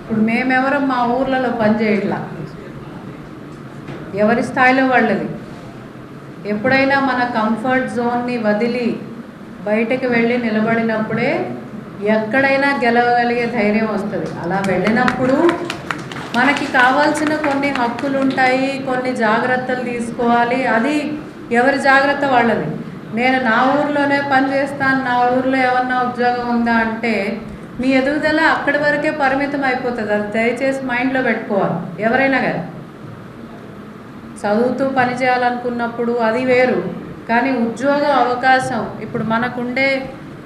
ఇప్పుడు మేమెవరం మా ఊర్లలో పనిచేయట్లా, ఎవరి స్థాయిలో వాళ్ళది. ఎప్పుడైనా మన కంఫర్ట్ జోన్ని వదిలి బయటకు వెళ్ళి నిలబడినప్పుడే ఎక్కడైనా గెలవగలిగే ధైర్యం వస్తుంది. అలా వెళ్ళినప్పుడు మనకి కావాల్సిన కొన్ని హక్కులు ఉంటాయి, కొన్ని జాగ్రత్తలు తీసుకోవాలి. అది ఎవరి జాగ్రత్త వాళ్ళది. నేను నా ఊర్లోనే పనిచేస్తాను, నా ఊర్లో ఏమన్నా ఉద్యోగం ఉందా అంటే మీ ఎదుగుదల అక్కడి వరకే పరిమితం అయిపోతుంది. అది దయచేసి మైండ్లో పెట్టుకోవాలి. ఎవరైనా కానీ చదువుతూ పని చేయాలనుకున్నప్పుడు అది వేరు, కానీ ఉద్యోగ అవకాశం ఇప్పుడు మనకుండే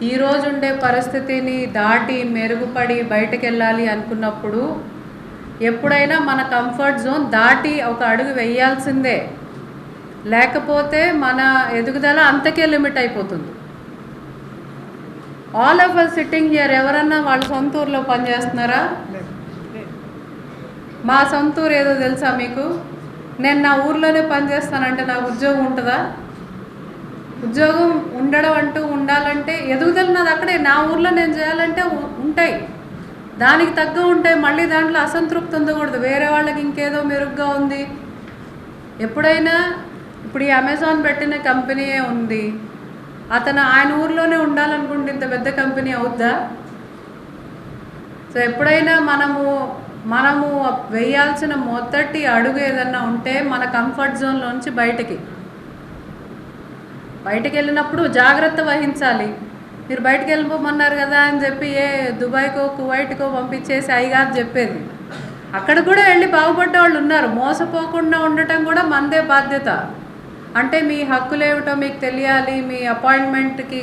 ఈరోజు ఉండే పరిస్థితిని దాటి మెరుగుపడి బయటకు వెళ్ళాలి అనుకున్నప్పుడు ఎప్పుడైనా మన కంఫర్ట్ జోన్ దాటి ఒక అడుగు వేయాల్సిందే. లేకపోతే మన ఎదుగుదల అంతకే లిమిట్ అయిపోతుంది. All of us sitting here ఎవరన్నా వాళ్ళ సొంత ఊర్లో పనిచేస్తున్నారా? మా సొంత ఊరు ఏదో తెలుసా మీకు? నేను నా ఊర్లోనే పనిచేస్తానంటే నాకు ఉద్యోగం ఉంటుందా? ఉద్యోగం ఉండడం అంటూ ఉండాలంటే ఎదుగుదల నాది అక్కడే. నా ఊర్లో నేను చేయాలంటే ఉంటాయి, దానికి తగ్గ ఉంటాయి. మళ్ళీ దాంట్లో అసంతృప్తి ఉండకూడదు, వేరే వాళ్ళకి ఇంకేదో మెరుగ్గా ఉంది. ఎప్పుడైనా ఇప్పుడు ఈ అమెజాన్ పెట్టిన కంపెనీయే ఉంది, అతను ఆయన ఊర్లోనే ఉండాలనుకుంటే ఇంత పెద్ద కంపెనీ అవుద్దా? సో ఎప్పుడైనా మనము వేయాల్సిన మొదటి అడుగు ఏదన్నా ఉంటే మన కంఫర్ట్ జోన్లోంచి బయటికి వెళ్ళినప్పుడు జాగ్రత్త వహించాలి. మీరు బయటకు వెళ్ళిపోమన్నారు కదా అని చెప్పి దుబాయ్కో కువైట్కో పంపించేసి అయ్యగారు చెప్పేది. అక్కడ కూడా వెళ్ళి బాగుపడ్డ వాళ్ళు ఉన్నారు. మోసపోకుండా ఉండటం కూడా మనదే బాధ్యత. అంటే మీ హక్కులు ఏమిటో మీకు తెలియాలి, మీ అపాయింట్మెంట్కి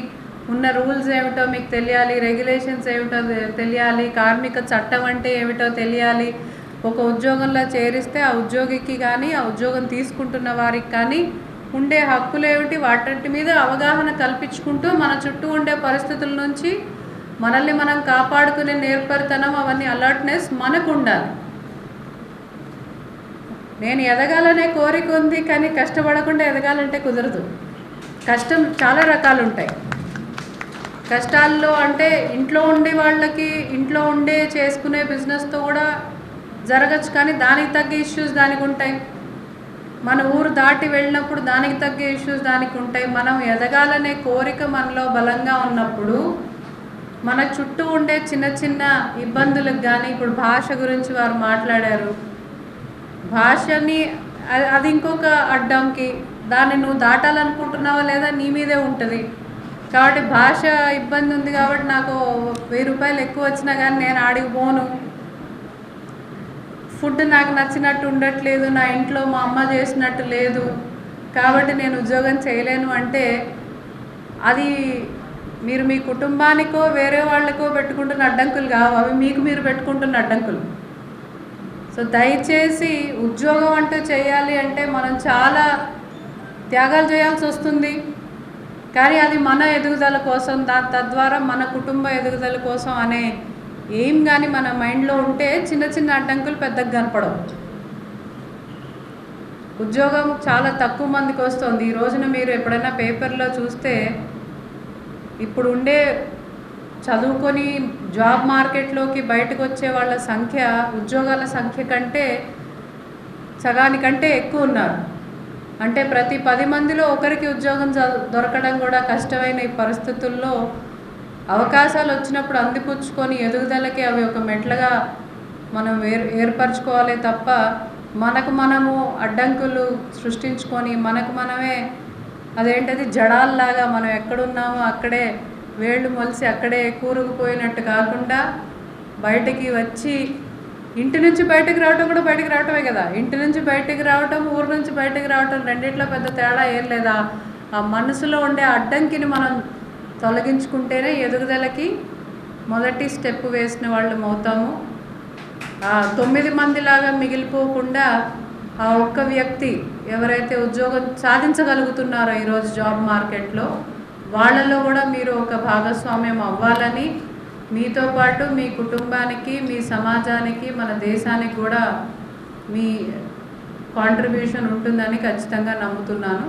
ఉన్న రూల్స్ ఏమిటో మీకు తెలియాలి, రెగ్యులేషన్స్ ఏమిటో తెలియాలి, కార్మిక చట్టం అంటే ఏమిటో తెలియాలి. ఒక ఉద్యోగంలో చేరిస్తే ఆ ఉద్యోగికి కానీ ఆ ఉద్యోగం తీసుకుంటున్న వారికి కానీ ఉండే హక్కులు ఏమిటి, వాటి మీద అవగాహన కల్పించుకుంటూ మన చుట్టూ ఉండే పరిస్థితుల నుంచి మనల్ని మనం కాపాడుకునే నేర్పరితనం, అవన్నీ అలర్ట్నెస్ మనకు ఉండాలి. నేను ఎదగాలనే కోరిక ఉంది, కానీ కష్టపడకుండా ఎదగాలంటే కుదరదు. కష్టం చాలా రకాలు ఉంటాయి. కష్టాల్లో అంటే ఇంట్లో ఉండే వాళ్ళకి ఇంట్లో ఉండే చేసుకునే బిజినెస్తో కూడా జరగచ్చు, కానీ దానికి తగ్గ ఇష్యూస్ దానికి ఉంటాయి. మన ఊరు దాటి వెళ్ళినప్పుడు దానికి తగ్గ ఇష్యూస్ దానికి ఉంటాయి. మనం ఎదగాలనే కోరిక మనలో బలంగా ఉన్నప్పుడు మన చుట్టూ ఉండే చిన్న చిన్న ఇబ్బందులకు కానీ, ఇప్పుడు భాష గురించి వారు మాట్లాడారు, భాషని అది ఇంకొక అడ్డంకి. దాన్ని నువ్వు దాటాలనుకుంటున్నావా లేదా నీ మీదే ఉంటుంది. కాబట్టి భాష ఇబ్బంది ఉంది కాబట్టి నాకు 1000 రూపాయలు ఎక్కువ వచ్చినా కానీ నేను ఆడికి పోను. ఫుడ్ నాకు నచ్చినట్టు ఉండట్లేదు, నా ఇంట్లో మా అమ్మ చేసినట్టు లేదు, కాబట్టి నేను ఉద్యోగం చేయలేను అంటే అది మీరు మీ కుటుంబానికో వేరే వాళ్ళకో పెట్టుకుంటున్న అడ్డంకులు కావు, అవి మీకు మీరు పెట్టుకుంటున్న అడ్డంకులు. సో దయచేసి ఉద్యోగం అంటూ చేయాలి అంటే మనం చాలా త్యాగాలు చేయాల్సి వస్తుంది, కానీ అది మన ఎదుగుదల కోసం, తద్వారా మన కుటుంబ ఎదుగుదల కోసం అనే ఏం కానీ మన మైండ్లో ఉంటే చిన్న చిన్న అడ్డంకులు పెద్దగా కనపడవు. ఉద్యోగం చాలా తక్కువ మందికి వస్తుంది. ఈ రోజున మీరు ఎప్పుడైనా పేపర్లో చూస్తే ఇప్పుడు ఉండే చదువుకొని జాబ్ మార్కెట్లోకి బయటకు వచ్చే వాళ్ళ సంఖ్య ఉద్యోగాల సంఖ్య కంటే సగానికంటే ఎక్కువ ఉన్నారు. అంటే ప్రతి 10 మందిలో ఒకరికి ఉద్యోగం దొరకడం కూడా కష్టమైన ఈ పరిస్థితుల్లో అవకాశాలు వచ్చినప్పుడు అందిపుచ్చుకొని ఎదుగుదలకి అవి ఒక మెట్లుగా మనం ఏర్పరచుకోవాలి తప్ప మనము అడ్డంకులు సృష్టించుకొని మనమే అదేంటది జడాల్లాగా మనం ఎక్కడున్నామో అక్కడే వేళ్ళు మొలిసి అక్కడే కూరుకుపోయినట్టు కాకుండా బయటికి వచ్చి ఇంటి నుంచి బయటకు రావటం కూడా బయటకు రావటమే కదా. ఇంటి నుంచి బయటకు రావటం, ఊరు నుంచి బయటకు రావటం రెండిట్లో పెద్ద తేడా ఏం లేదా. ఆ మనసులో ఉండే అడ్డంకిని మనం తొలగించుకుంటేనే ఎదుగుదలకి మొదటి స్టెప్ వేసిన వాళ్ళం అవుతాము. 9 మందిలాగా మిగిలిపోకుండా ఆ ఒక్క వ్యక్తి ఎవరైతే ఉద్యోగం సాధించగలుగుతున్నారో ఈరోజు జాబ్ మార్కెట్లో వాళ్ళలో కూడా మీరు ఒక భాగస్వామ్యం అవ్వాలని, మీతో పాటు మీ కుటుంబానికి, మీ సమాజానికి, మన దేశానికి కూడా మీ కాంట్రిబ్యూషన్ ఉంటుందని ఖచ్చితంగా నమ్ముతున్నాను.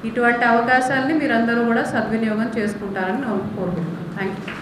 ఇటువంటి అవకాశాలని మీరందరూ కూడా సద్వినియోగం చేసుకుంటారని కోరుకుంటున్నాను. Thank you.